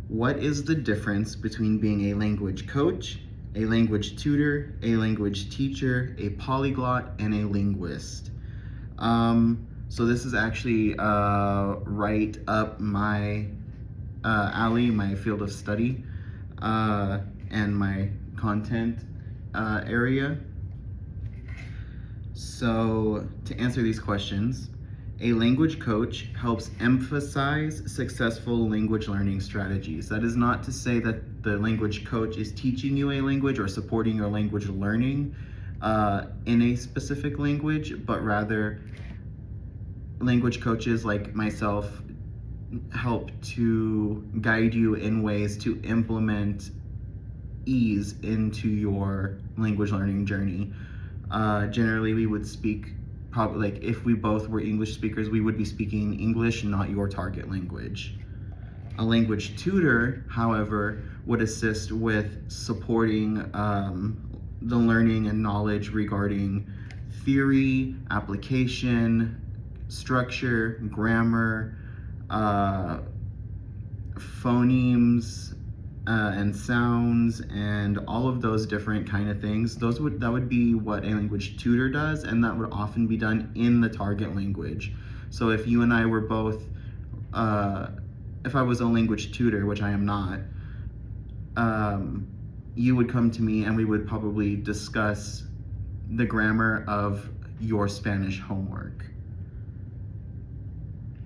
What is the difference between being a language coach, a language tutor, a language teacher, a polyglot, and a linguist? So this is actually right up my alley, my field of study, and my content area. So to answer these questions, a language coach helps emphasize successful language learning strategies. That is not to say that the language coach is teaching you a language or supporting your language learning in a specific language, but rather language coaches like myself help to guide you in ways to implement ease into your language learning journey. Generally, we would speak probably like if we both were English speakers, we would be speaking English, not your target language. A language tutor, however, would assist with supporting the learning and knowledge regarding theory, application, structure, grammar, phonemes, and sounds, and all of those different kind of things. That would be what a language tutor does, and that would often be done in the target language. So if you and I were both, if I was a language tutor, which I am not, you would come to me and we would probably discuss the grammar of your Spanish homework.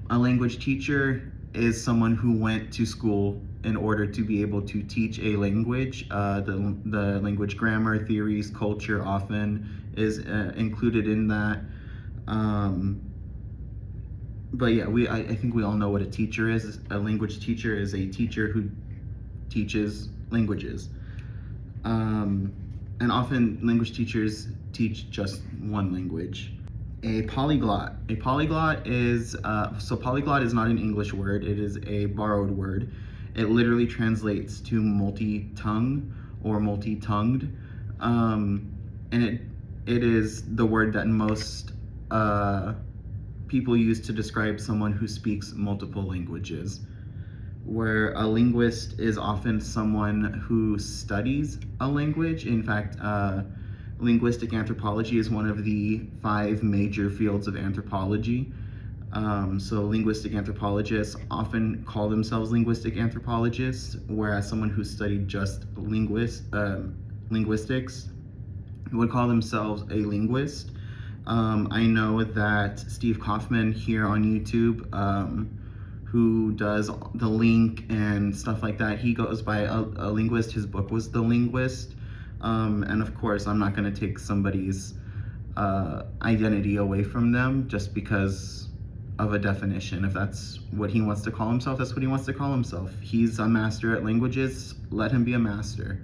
A language teacher is someone who went to school in order to be able to teach a language. The language grammar, theories, culture often is included in that. But yeah, I think we all know what a teacher is. A language teacher is a teacher who teaches languages. And often language teachers teach just one language. A polyglot. A polyglot is, so polyglot is not an English word, it is a borrowed word. It literally translates to multi-tongue or multi-tongued. And it is the word that most people use to describe someone who speaks multiple languages. Where a linguist is often someone who studies a language. In fact, linguistic anthropology is one of the 5 major fields of anthropology. So linguistic anthropologists often call themselves linguistic anthropologists, whereas someone who studied just linguistics would call themselves a linguist. I know that Steve Kaufman here on YouTube, who does The Link and stuff like that, he goes by a linguist. His book was The Linguist. And of course, I'm not going to take somebody's identity away from them just because of a definition. If that's what he wants to call himself, that's what he wants to call himself. He's a master at languages, let him be a master.